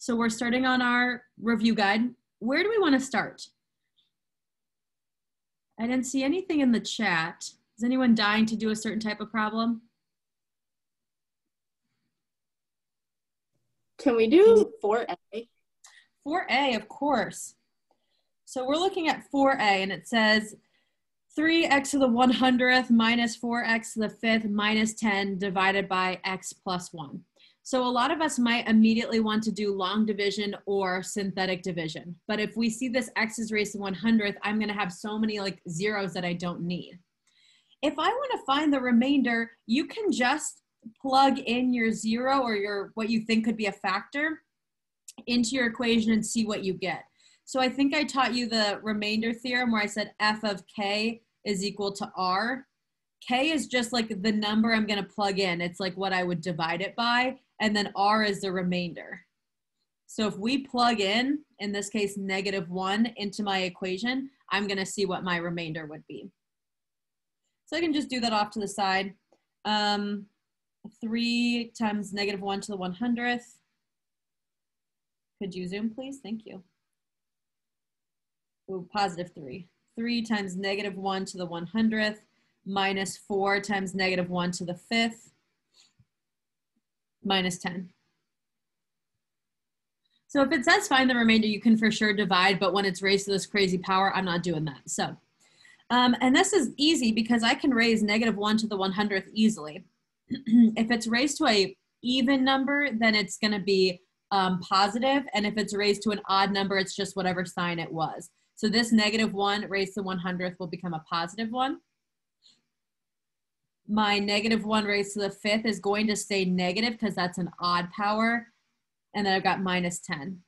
So we're starting on our review guide. Where do we want to start? I didn't see anything in the chat. Is anyone dying to do a certain type of problem? Can we do 4A? 4A, of course. So we're looking at 4A, and it says 3x to the 100th minus 4x to the 5th minus 10 divided by x plus 1. So a lot of us might immediately want to do long division or synthetic division. But if we see this x is raised to 100th, I'm going to have so many like zeros that I don't need. If I want to find the remainder, you can just plug in your zero or your what you think could be a factor into your equation and see what you get. So I think I taught you the remainder theorem where I said f of k is equal to r. K is just like the number I'm going to plug in. It's like what I would divide it by. And then r is the remainder. So if we plug in this case, -1 into my equation, I'm going to see what my remainder would be. So I can just do that off to the side. 3 times -1 to the 100th. Could you zoom, please? Thank you. Ooh, +3. 3 times -1 to the 100th minus 4 times -1 to the 5th minus 10. So if it says find the remainder, you can for sure divide, but when it's raised to this crazy power, I'm not doing that. So, and this is easy because I can raise -1 to the 100th easily. If it's raised to a even number, then it's going to be positive. And if it's raised to an odd number, it's just whatever sign it was. So this -1 raised to 100th will become a +1. My -1 raised to the 5th is going to stay negative because that's an odd power. And then I've got -10.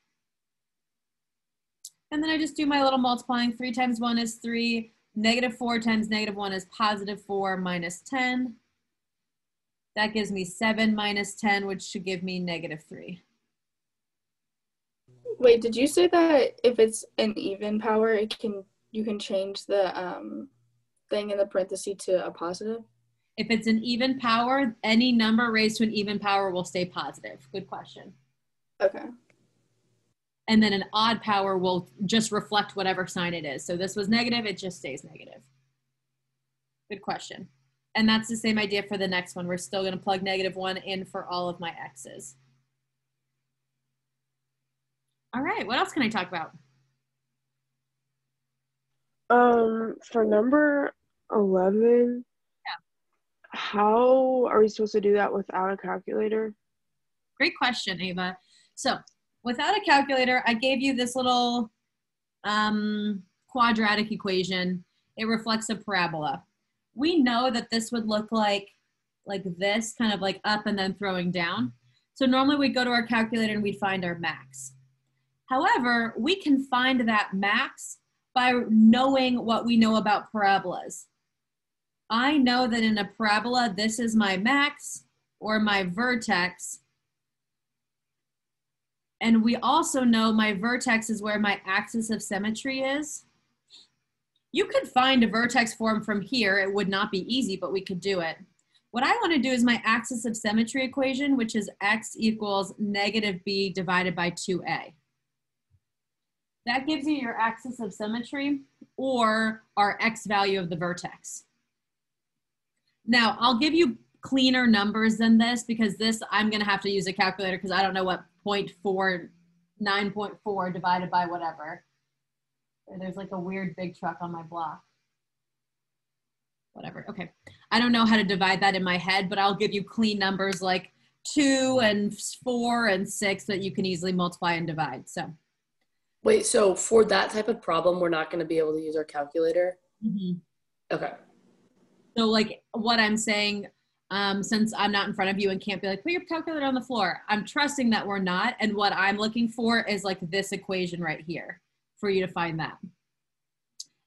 And then I just do my little multiplying. 3 times 1 is 3. -4 times -1 is +4 minus 10. That gives me 7 minus 10, which should give me -3. Wait, did you say that if it's an even power, you can change the thing in the parentheses to a positive? If it's an even power, any number raised to an even power will stay positive. Good question. Okay. And then an odd power will just reflect whatever sign it is. So this was negative, it just stays negative. Good question. And that's the same idea for the next one. We're still going to plug -1 in for all of my x's. All right, what else can I talk about? For number 11, how are we supposed to do that without a calculator? Great question, Ava. So without a calculator, I gave you this little quadratic equation. It reflects a parabola. We know that this would look like this, kind of like up and then throwing down. So normally we'd go to our calculator and we'd find our max. However, we can find that max by knowing what we know about parabolas. I know that in a parabola, this is my max or my vertex. And we also know my vertex is where my axis of symmetry is. You could find a vertex form from here. It would not be easy, but we could do it. What I want to do is my axis of symmetry equation, which is x equals -b divided by 2a. That gives you your axis of symmetry or our x value of the vertex. Now, I'll give you cleaner numbers than this because this I'm going to have to use a calculator because I don't know what 9.4 divided by whatever. There's like a weird big truck on my block. Whatever. Okay. I don't know how to divide that in my head, but I'll give you clean numbers like 2 and 4 and 6 that you can easily multiply and divide. So. Wait, so for that type of problem, we're not going to be able to use our calculator? Mm-hmm. Okay. So like what I'm saying, since I'm not in front of you and can't be like, put your calculator on the floor, I'm trusting that we're not. And what I'm looking for is like this equation right here for you to find that.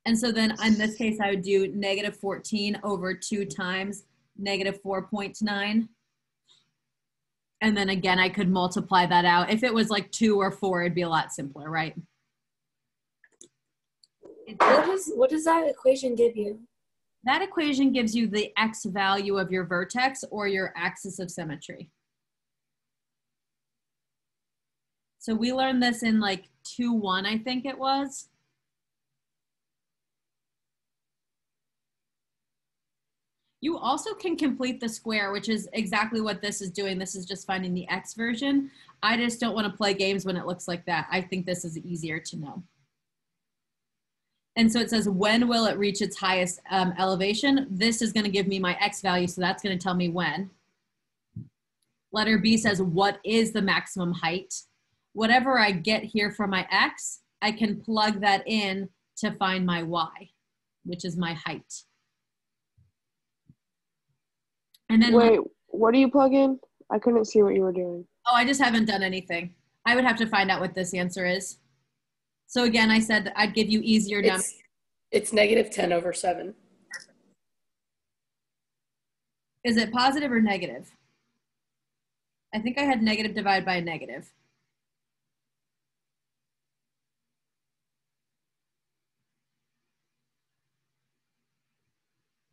And so then in this case, I would do -14 over 2 times -4.9. And then again, I could multiply that out. If it was like 2 or 4, it'd be a lot simpler, right? What does that equation give you? That equation gives you the x value of your vertex or your axis of symmetry. So we learned this in like 2-1, I think it was. You also can complete the square, which is exactly what this is doing. This is just finding the X version. I just don't want to play games when it looks like that. I think this is easier to know. And so it says, when will it reach its highest elevation? This is going to give me my X value, so that's going to tell me when. Letter B says, what is the maximum height? Whatever I get here for my X, I can plug that in to find my Y, which is my height. And then Wait, what do you plug in? I couldn't see what you were doing. oh, I just haven't done anything. I would have to find out what this answer is. So again, I said I'd give you easier numbers. It's -10/7. Is it positive or negative? I think I had negative divided by a negative.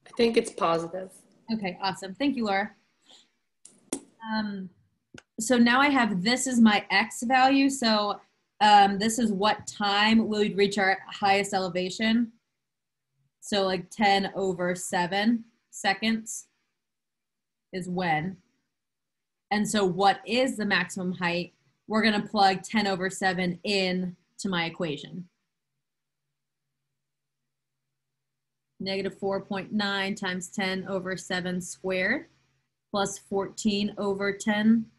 I think it's positive. Okay, awesome. Thank you, Laura. So now I have, this is my X value. So this is what time will we reach our highest elevation. So like 10/7 seconds is when. And so what is the maximum height? We're going to plug 10/7 in to my equation. -4.9 times 10/7 squared plus 14/10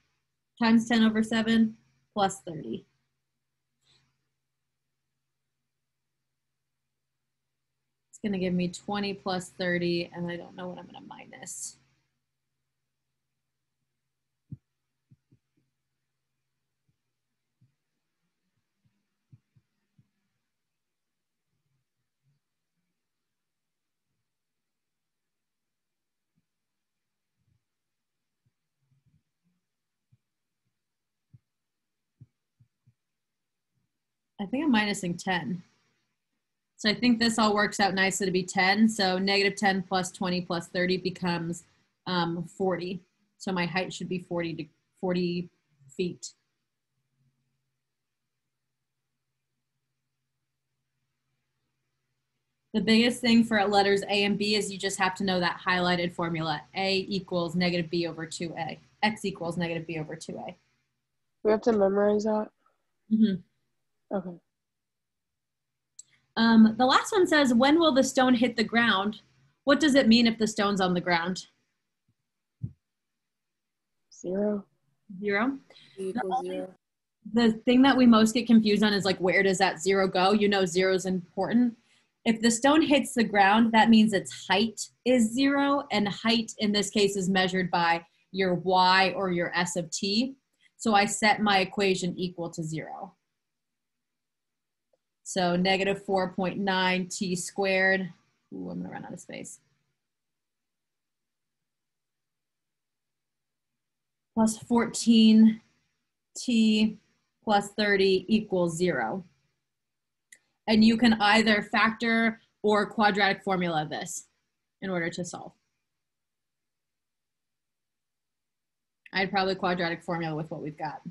times 10/7 plus 30. It's going to give me 20 plus 30, and I don't know what I'm going to minus. I think I'm minusing 10. So I think this all works out nicely to be 10. So -10 plus 20 plus 30 becomes 40. So my height should be 40 feet. The biggest thing for letters A and B is you just have to know that highlighted formula. A equals -b/2a. X equals -b/2a. We have to memorize that? Mm-hmm. Okay. The last one says, when will the stone hit the ground? What does it mean if the stone's on the ground? 0. 0? Equals 0. The thing that we most get confused on is like, where does that 0 go? You know, 0 is important. If the stone hits the ground, that means its height is 0, and height in this case is measured by your y or your s of t. So I set my equation equal to 0. So -4.9 t squared. Ooh, I'm gonna run out of space. Plus 14 t plus 30 equals 0. And you can either factor or quadratic formula this in order to solve. I'd probably quadratic formula with what we've got.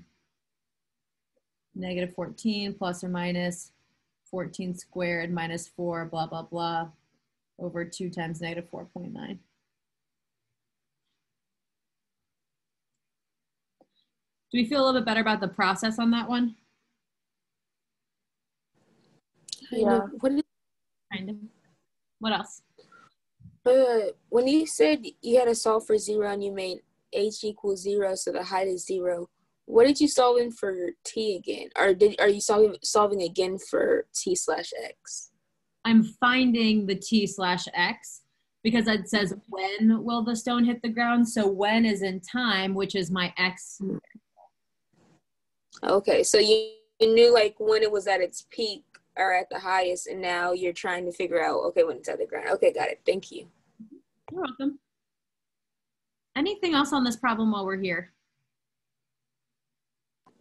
-14 plus or minus 14 squared minus 4, blah, blah, blah, over 2 times -4.9. Do we feel a little bit better about the process on that one? Yeah. Kind of. What else? When you said you had to solve for 0 and you made h equals 0, so the height is 0, what did you solve in for t again? Or are you solving again for t/x? I'm finding the t/x because it says when will the stone hit the ground. So when is in time, which is my x. Okay, so you knew like when it was at its peak or at the highest, and now you're trying to figure out, okay, when it's at the ground. Okay, got it. Thank you. You're welcome. Anything else on this problem while we're here?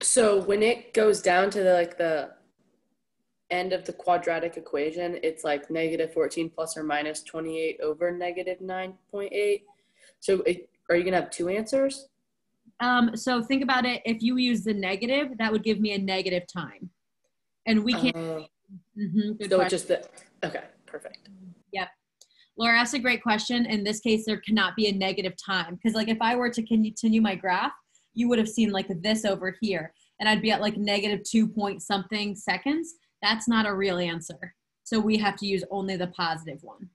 So when it goes down to the end of the quadratic equation, it's like -14 plus or minus 28 over -9.8. So are you gonna have two answers? So think about it. If you use the negative, that would give me a negative time. And we can't. Good So question. it's just the, okay, perfect. Yep. Laura asked a great question. In this case, there cannot be a negative time. Because like if I were to continue my graph, you would have seen like this over here. And I'd be at like negative 2 point something seconds. That's not a real answer. So we have to use only the positive one.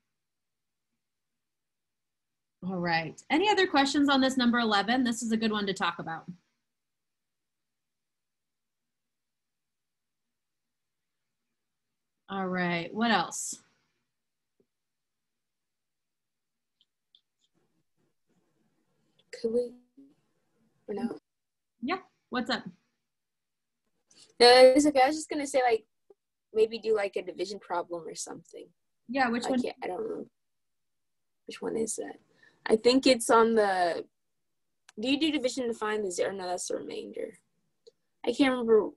All right. Any other questions on this number 11? This is a good one to talk about. All right. What else? Could we? Or no? Yeah. What's up? No, it's okay. I was just gonna say like maybe do like a division problem or something. Yeah. Which one? I don't know. Which one is that? I think it's on the. Do you do division to find the zero? No, that's the remainder. I can't remember.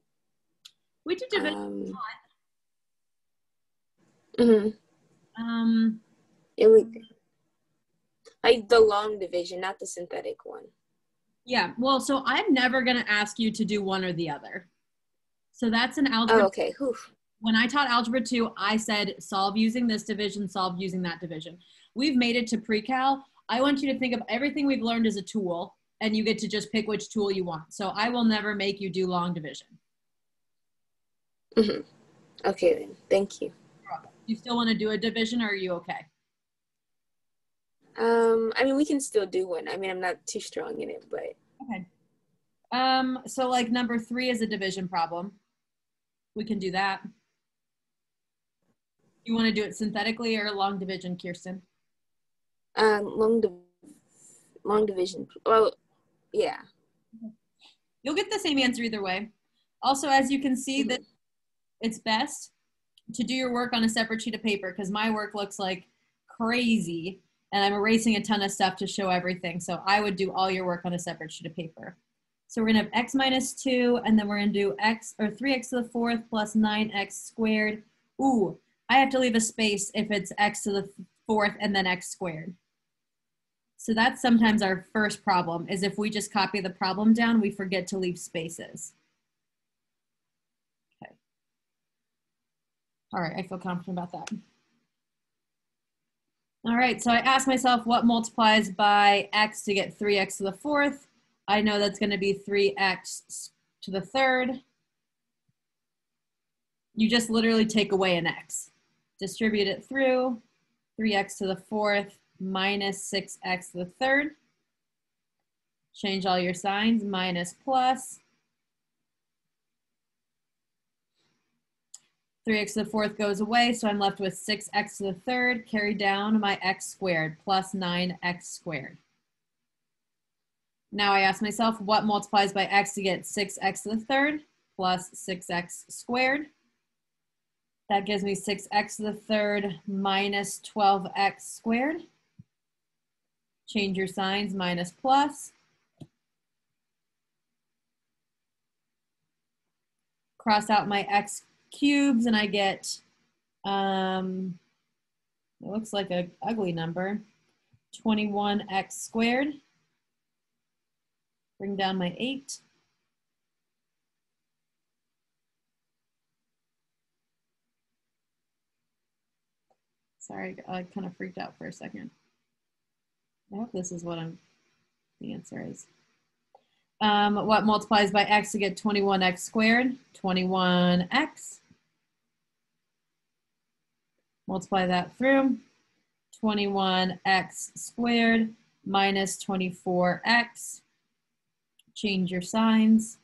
We did division. It would like the long division, not the synthetic one. Yeah. Well, so I'm never gonna ask you to do one or the other. So that's an algebra. Oh, okay. Whew. When I taught algebra 2, I said solve using this division, solve using that division. We've made it to pre-cal. I want you to think of everything we've learned as a tool, and you get to just pick which tool you want. So I will never make you do long division. Okay then. Thank you. You still want to do a division, or are you okay? I mean, we can still do one. I mean, I'm not too strong in it, but okay. So like number 3 is a division problem. We can do that. You want to do it synthetically or long division, Kirsten? long division. Well, yeah. You'll get the same answer either way. Also, as you can see, that it's best to do your work on a separate sheet of paper because my work looks like crazy and I'm erasing a ton of stuff to show everything. So I would do all your work on a separate sheet of paper. So we're gonna have x minus 2, and then we're gonna do x, or 3x to the 4th plus 9x squared. Ooh, I have to leave a space if it's x to the 4th and then x squared. So that's sometimes our first problem, is if we just copy the problem down, we forget to leave spaces. Okay. All right, I feel confident about that. All right, so I asked myself what multiplies by x to get 3x to the 4th. I know that's going to be 3x to the 3rd. You just literally take away an x. Distribute it through 3x to the 4th minus 6x to the 3rd. Change all your signs, minus plus. 3x to the 4th goes away, so I'm left with 6x to the 3rd. Carry down my x squared plus 9x squared. Now I ask myself what multiplies by x to get 6x to the 3rd plus 6x squared. That gives me 6x to the 3rd minus 12x squared. Change your signs, minus plus. Cross out my x cubes and I get, it looks like an ugly number, 21x squared. Bring down my 8. Sorry, I kind of freaked out for a second. I hope this is what the answer is. What multiplies by x to get 21x squared? 21x. Multiply that through. 21x squared minus 24x. Change your signs.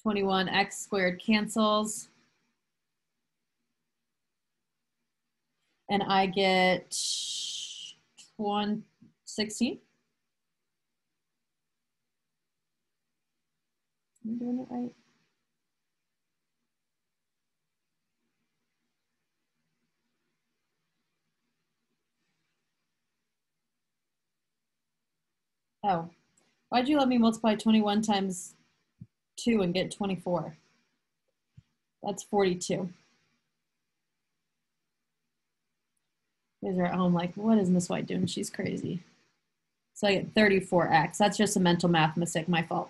21x squared cancels. And I get 16. Am I doing it right? Oh, why'd you let me multiply 21 times 2 and get 24? That's 42. You guys are at home like, what is Miss White doing? She's crazy. So I get 34x. That's just a mental math mistake, my fault.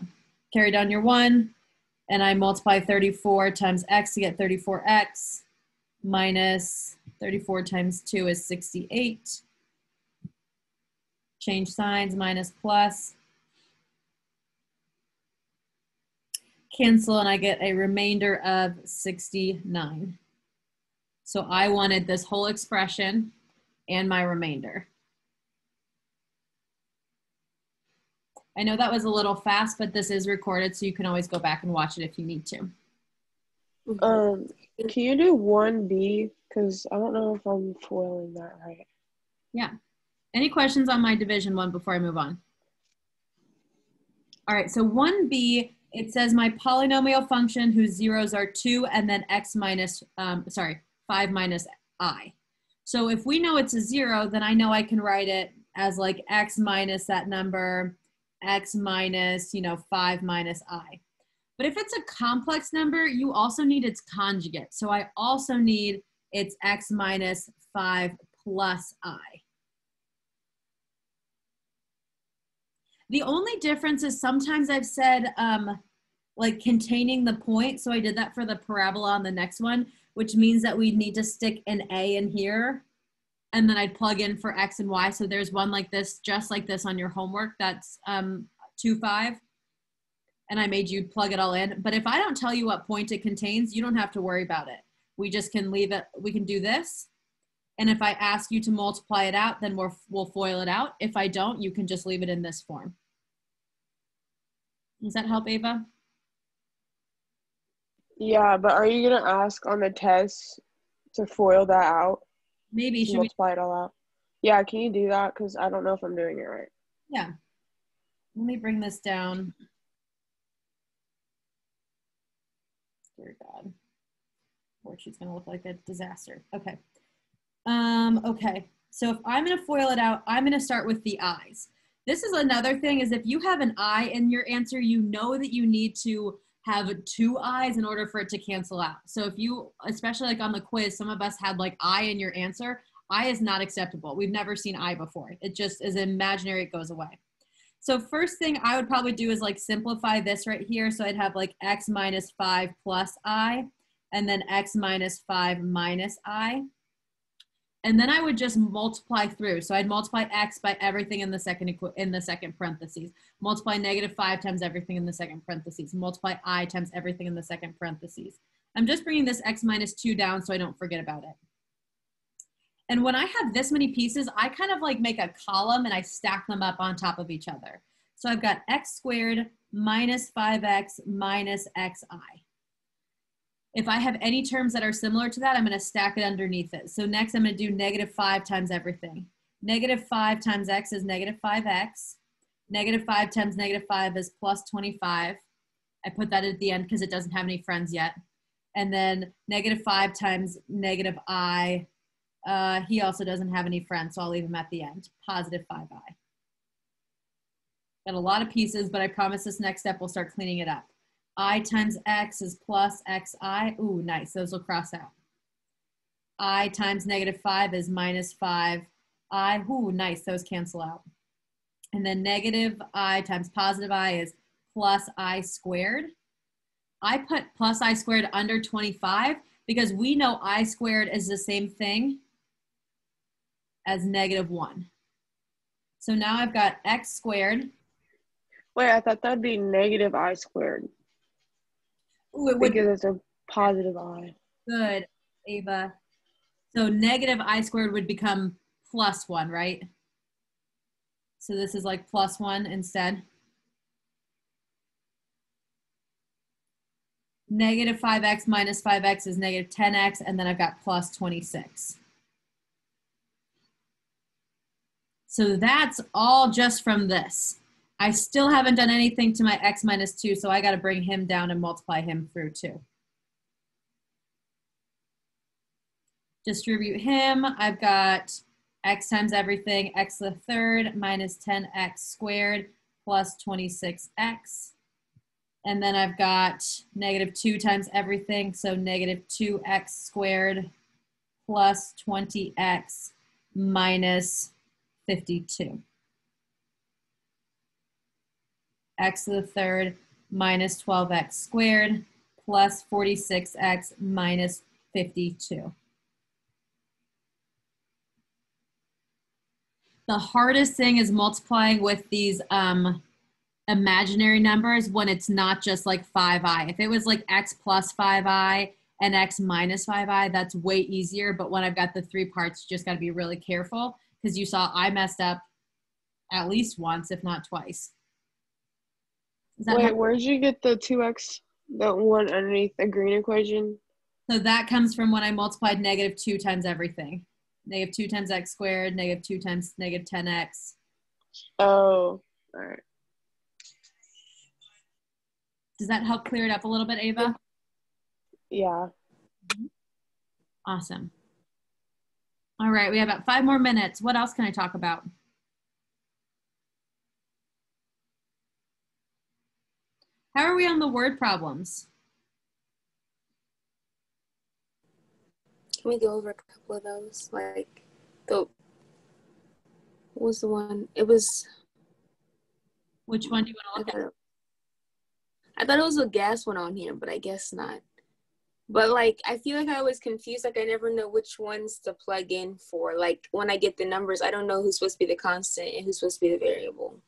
Carry down your 1, and I multiply 34 times x to get 34x, minus 34 times 2 is 68. Change signs, minus plus. Cancel, and I get a remainder of 69. So I wanted this whole expression and my remainder. I know that was a little fast, but this is recorded, so you can always go back and watch it if you need to. Can you do 1B? Because I don't know if I'm foiling that right. Yeah. Any questions on my division 1 before I move on? All right, so 1B, it says my polynomial function whose zeros are 2 and then x minus, 5 minus I. So if we know it's a 0, then I know I can write it as like x minus that number, x minus, 5 minus I. But if it's a complex number, you also need its conjugate. So I also need its x minus 5 plus I. The only difference is sometimes I've said like containing the point. So I did that for the parabola on the next one, which means that we need to stick an A in here. And then I'd plug in for X and Y. So there's one like this, just like this on your homework. That's 2, 5. And I made you plug it all in. But if I don't tell you what point it contains, you don't have to worry about it. We just can leave it. We can do this. And if I ask you to multiply it out, then we'll FOIL it out. If I don't, you can just leave it in this form. Does that help, Ava? Yeah, but are you going to ask on the test to FOIL that out? Maybe. Should multiply it all out? Yeah, can you do that? Because I don't know if I'm doing it right. Yeah. Let me bring this down. Dear God. Worksheet's going to look like a disaster. Okay. Okay. So if I'm going to FOIL it out, I'm going to start with the I's. This is another thing is if you have an I in your answer, you know that you need to have 2 I's in order for it to cancel out. So if you, especially like on the quiz, some of us had like I in your answer. I is not acceptable. We've never seen I before. It just is imaginary, it goes away. So first thing I would probably do is like simplify this right here. So I'd have like x minus 5 plus I, and then x minus 5 minus I. And then I would just multiply through. So I'd multiply x by everything in the second parentheses. Multiply negative 5 times everything in the second parentheses. Multiply I times everything in the second parentheses. I'm just bringing this x minus 2 down so I don't forget about it. And when I have this many pieces, I kind of like make a column and I stack them up on top of each other. So I've got x squared minus 5x minus xi. If I have any terms that are similar to that, I'm going to stack it underneath it. So next I'm going to do negative 5 times everything. Negative 5 times x is negative 5x. Negative 5 times negative 5 is plus 25. I put that at the end because it doesn't have any friends yet. And then negative 5 times negative I, he also doesn't have any friends, so I'll leave him at the end. Positive 5i. Got a lot of pieces, but I promise this next step we'll start cleaning it up. I times x is plus xi. Ooh, nice. Those will cross out. I times negative 5 is minus 5i. Ooh, nice. Those cancel out. And then negative I times positive I is plus I squared. I put plus I squared under 25 because we know I squared is the same thing as negative 1. So now I've got x squared. Wait, I thought that'd be negative I squared. Ooh, it would, because it's a positive I. Good, Ava. So negative I squared would become plus 1, right? So this is like plus 1 instead. Negative 5x minus 5x is negative 10x, and then I've got plus 26. So that's all just from this. I still haven't done anything to my x minus 2, so I got to bring him down and multiply him through 2. Distribute him. I've got x times everything, x to the third minus 10x squared plus 26x. And then I've got negative 2 times everything, so negative 2x squared plus 20x minus 52. x to the third minus 12x squared plus 46x minus 52. The hardest thing is multiplying with these imaginary numbers when it's not just like 5i. If it was like x plus 5i and x minus 5i, that's way easier. But when I've got the three parts, you just got to be really careful because you saw I messed up at least once, if not twice. Wait, where did you get the 2x, the one underneath the green equation? So that comes from when I multiplied negative 2 times everything. Negative 2 times x squared, negative 2 times negative 10x. Oh, all right. Does that help clear it up a little bit, Ava? Yeah. Awesome. All right, we have about 5 more minutes. What else can I talk about? How are we on the word problems? Can we go over a couple of those? Like, what was the one? It was. Which one do you want to look at? I thought it was a gas one on here, but I guess not. But like, I feel like I was confused. Like, I never know which ones to plug in for. Like, when I get the numbers, I don't know who's supposed to be the constant and who's supposed to be the variable.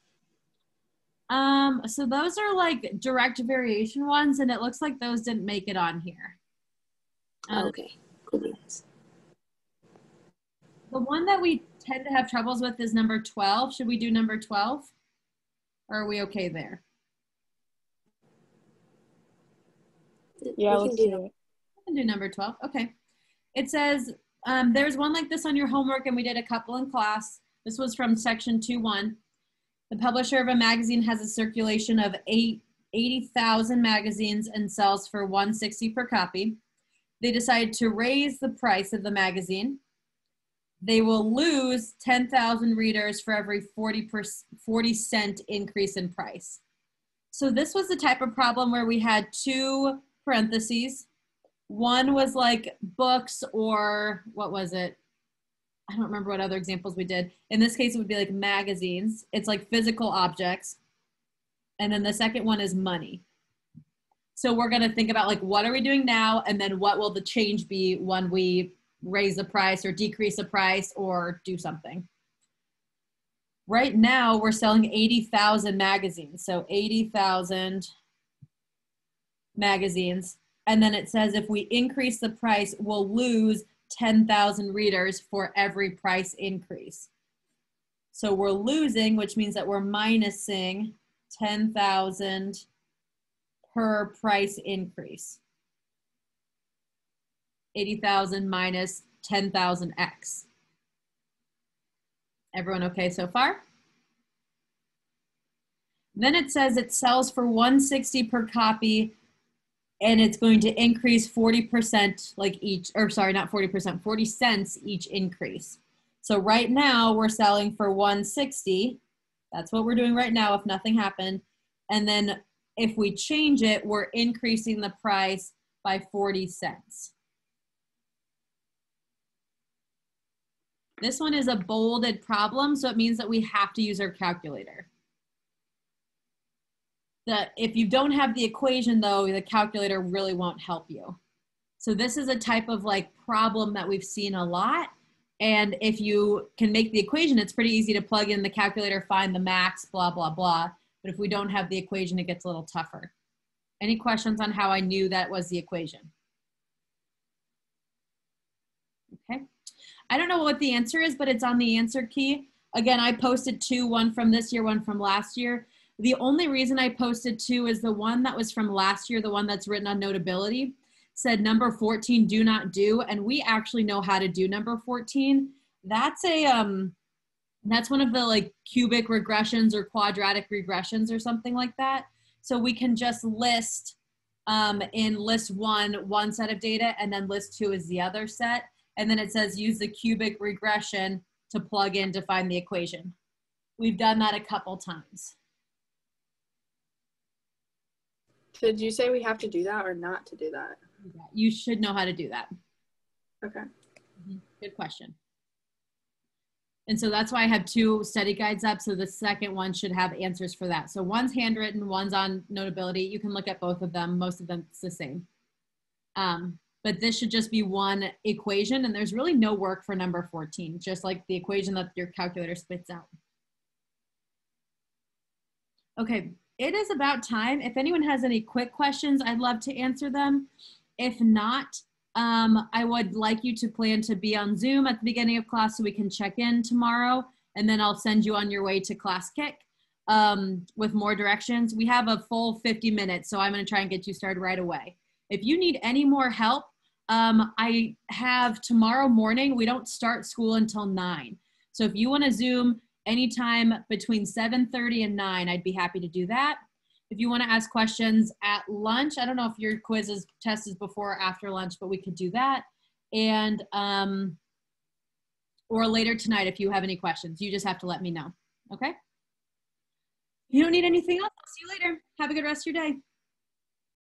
So those are like direct variation ones, and it looks like those didn't make it on here. Okay. Cool. The one that we tend to have troubles with is number 12. Should we do number 12? Or are we okay there? Yeah, let's do it. We can do number 12. Okay. It says, there's one like this on your homework, and we did a couple in class. This was from section 2.1. The publisher of a magazine has a circulation of 80,000 magazines and sells for $1.60 per copy. They decide to raise the price of the magazine. They will lose 10,000 readers for every 40 cent increase in price. So this was the type of problem where we had 2 parentheses. One was like books, or what was it? I don't remember what other examples we did. In this case, it would be like magazines. It's like physical objects. And then the second one is money. So we're going to think about like, what are we doing now? And then what will the change be when we raise the price or decrease the price or do something? Right now, we're selling 80,000 magazines. So 80,000 magazines. And then it says if we increase the price, we'll lose 10,000 readers for every price increase. So we're losing, which means that we're minusing 10,000 per price increase. 80,000 minus 10,000x. Everyone okay so far? Then it says it sells for $1.60 per copy, and it's going to increase 40% like each, or sorry, not 40%, 40 cents each increase. So right now we're selling for $1.60. That's what we're doing right now if nothing happened. And then if we change it, we're increasing the price by 40 cents. This one is a bolded problem, so it means that we have to use our calculator. If you don't have the equation though, the calculator really won't help you. So this is a type of like problem that we've seen a lot. And if you can make the equation, it's pretty easy to plug in the calculator, find the max, blah, blah, blah. But if we don't have the equation, it gets a little tougher. Any questions on how I knew that was the equation? Okay. I don't know what the answer is, but it's on the answer key. Again, I posted 2, one from this year, one from last year. The only reason I posted 2 is the one that was from last year, the one that's written on Notability, said number 14, do not do. And we actually know how to do number 14. That's that's one of the like cubic regressions or quadratic regressions or something like that. So we can just list in list 1 set of data, and then list 2 is the other set. And then it says use the cubic regression to plug in to find the equation. We've done that a couple times. So did you say we have to do that or not to do that? You should know how to do that. Okay. Good question. And so that's why I have 2 study guides up. So the second one should have answers for that. So one's handwritten, one's on Notability. You can look at both of them. Most of them, it's the same. But this should just be one equation, and there's really no work for number 14, just like the equation that your calculator spits out. Okay, it is about time. If anyone has any quick questions, I'd love to answer them. If not, I would like you to plan to be on Zoom at the beginning of class so we can check in tomorrow, and then I'll send you on your way to class kick with more directions. We have a full 50 minutes, so I'm gonna try and get you started right away. If you need any more help, I have tomorrow morning, we don't start school until 9. So if you wanna Zoom anytime between 7:30 and 9, I'd be happy to do that. If you wanna ask questions at lunch, I don't know if your test is before or after lunch, but we could do that. And, or later tonight if you have any questions, you just have to let me know, okay? If you don't need anything else, I'll see you later. Have a good rest of your day.